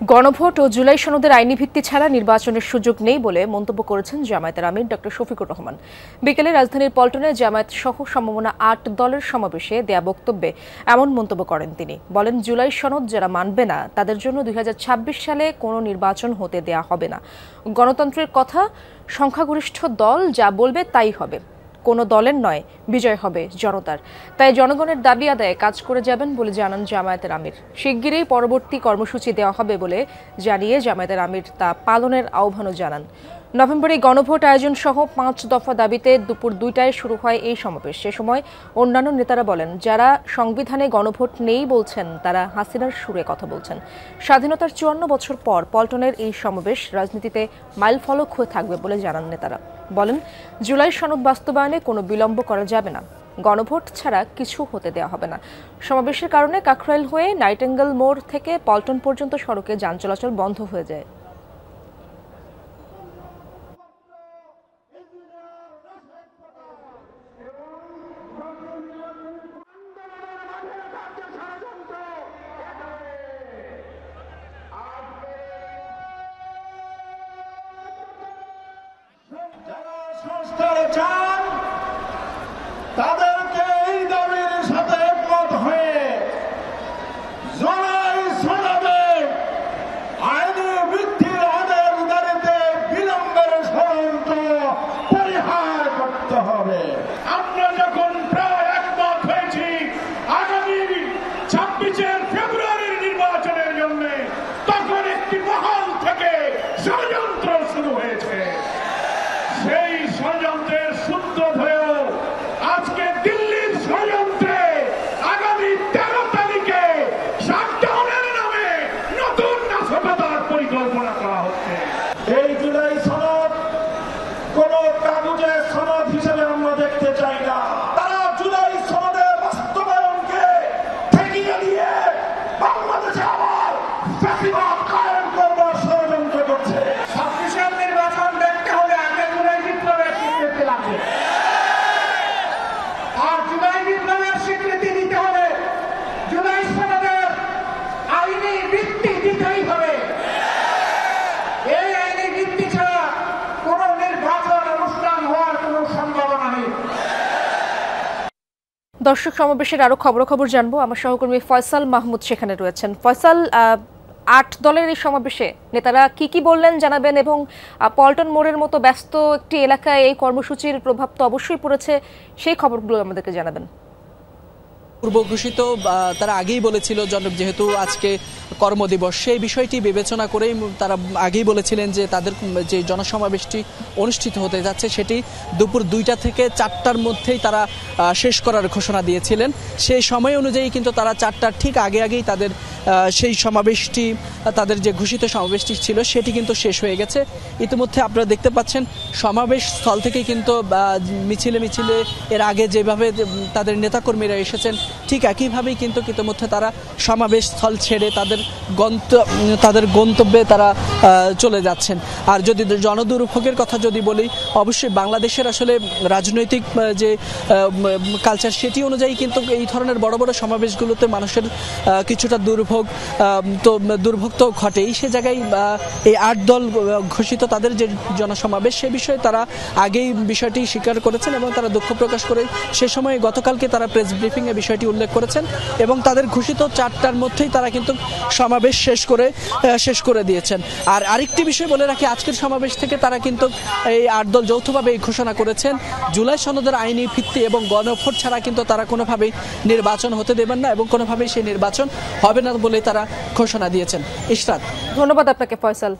গণভোট ও জুলাই সনদের আইনি ভিত্তি ছাড়া নির্বাচনের সুযোগ নেই বলে মন্তব্য করেছেন জামায়াতের আমির ডক্টর শফিকুর রহমান। বিকেলে রাজধানীর পল্টনে জামায়াত সহ সমমনা ৮ দলের সমাবেশে দেয়া বক্তব্যে এমন মন্তব্য করেন তিনি। বলেন, জুলাই সনদ যারা মানবে না তাদের জন্য ২০২৬ সালে কোনো নির্বাচন হতে দেয়া হবে না। গণতন্ত্রের কথা, সংখ্যাগরিষ্ঠ দল যা বলবে তাই হবে, কোনো দলের নয়, বিজয় হবে জনতার। তাই জনগণের দাবি আদায়ে কাজ করে যাবেন বলে জানান জামায়াতের আমির। শিগগিরই পরবর্তী কর্মসূচি দেওয়া হবে বলে জানিয়ে জামায়াতের আমির তা পালনের আহ্বানও জানান। নভেম্বরে গণভোট আয়োজন সহ ৫ দফা দাবিতে দুপুর ২টায় শুরু হয় এই সমাবেশ। সে সময় অন্যান্য নেতারা বলেন, যারা সংবিধানে গণভোট নেই বলছেন তারা হাসিনার সুরে কথা বলছেন। স্বাধীনতার ৫৪ বছর পর পল্টনের এই সমাবেশ রাজনীতিতে মাইলফলক হয়ে থাকবে বলে জানান নেতারা। বলেন, জুলাই সনদ বাস্তবায়নে কোনো বিলম্ব করা যাবে না, গণভোট ছাড়া কিছু হতে দেওয়া হবে না। সমাবেশের কারণে কাকরাইল হয়ে নাইটেঙ্গেল মোড় থেকে পল্টন পর্যন্ত সড়কে যান চলাচল বন্ধ হয়ে যায়। চান তাদেরকে এই দাবির সাথে একমত হয়ে জুলাই সনদে আইনি ভিত্তির আদায়ের দাবিতে বিলম্বের ষড়যন্ত্র পরিহার করতে হবে। আমরা যখন প্রায় একমত হয়েছি আগামী ২৬ ফেব্রুয়ারির নির্বাচনের জন্য, তখন একটি মহল থেকে ষড়যন্ত্র শুরু হয়েছে। সেই ষড়যন্ত্রের সূত্র ধরেও আজকে দিল্লির ষড়যন্ত্রে আগামী ১৩ তারিখে শাটডাউনের নামে নতুন নাশকতার পরিকল্পনা করা হচ্ছে। এই জুলাই সনদ কোন কাগজের সনদ হিসেবে আমরা দেখতে চাই না। তারা জুলাই সনদের বাস্তবায়নকে ঠেকিয়ে দিয়ে বাংলাদেশে আবার ফ্যাসিবাদ কায়েম করবার ষড়যন্ত্র করছে। ২৬ নির্বাচন দেখতে হলে আগে জুলাই বিপ্লবের স্বীকৃতি লাগবে, আর জুলাই বিপ্লবের স্বীকৃতি দিতে হলে জুলাই সনদের আইনি ভিত্তি দিতেই হবে। এই আইনি ভিত্তি ছাড়া কোন নির্বাচন অনুষ্ঠান হওয়ার কোন সম্ভাবনা নেই। দর্শক, সমাবেশের আরো খবর জানবো। আমার সহকর্মী ফয়সাল মাহমুদ সেখানে রয়েছেন। ফয়সাল, ৮ দলের এই সমাবেশে নেতারা কি বললেন জানাবেন, এবং পল্টন মোড়ের মতো ব্যস্ত একটি এলাকায় এই কর্মসূচির প্রভাব তো অবশ্যই পড়েছে, সেই খবরগুলো আমাদেরকে জানাবেন। পূর্ব ঘোষিত তারা আগেই বলেছিল, যেহেতু আজকে কর্মদিবস, সেই বিষয়টি বিবেচনা করেই তারা আগেই বলেছিলেন যে তাদের যে জনসমাবেশটি অনুষ্ঠিত হতে যাচ্ছে সেটি দুপুর ২টা থেকে ৪টার মধ্যেই তারা শেষ করার ঘোষণা দিয়েছিলেন। সেই সময় অনুযায়ী কিন্তু তারা ৪টার ঠিক আগেই তাদের সেই সমাবেশটি, তাদের যে ঘোষিত সমাবেশটি ছিল সেটি কিন্তু শেষ হয়ে গেছে। ইতিমধ্যে আপনারা দেখতে পাচ্ছেন সমাবেশ স্থল থেকে কিন্তু মিছিলে এর আগে যেভাবে তাদের নেতাকর্মীরা এসেছেন ঠিক একইভাবেই কিন্তু ইতিমধ্যে তারা সমাবেশ স্থল ছেড়ে তাদের গন্তব্যে তারা চলে যাচ্ছেন। আর যদি জনদুর্ভোগের কথা যদি বলি, অবশ্যই বাংলাদেশের আসলে রাজনৈতিক যে কালচার সেটি অনুযায়ী কিন্তু এই ধরনের বড় বড় সমাবেশগুলোতে মানুষের কিছুটা দুর্ভোগ তো ঘটেই। সে জায়গায় এই ৮ দল ঘোষিত তাদের যে জনসমাবেশ সে বিষয়ে তারা আগেই বিষয়টি স্বীকার করেছেন এবং তারা দুঃখ প্রকাশ করে সে সময় গতকালকে তারা প্রেস ব্রিফিংয়ে বিষয়টি উল্লেখ করেছেন এবং তাদের ঘোষিত ৪টার মধ্যেই তারা কিন্তু সমাবেশ শেষ করে দিয়েছেন। আর আরেকটি বিষয় বলে রাখি, আজকের সমাবেশ থেকে তারা কিন্তু এই ৮ দল যৌথভাবে এই ঘোষণা করেছেন জুলাই সনদের আইনি ভিত্তি এবং গণভোট ছাড়া কিন্তু তারা কোনোভাবেই নির্বাচন হতে দেবেন না এবং কোনোভাবেই সেই নির্বাচন হবে না বলে তারা ঘোষণা দিয়েছেন। ইশরাত, ধন্যবাদ আপনাকে ফয়সাল।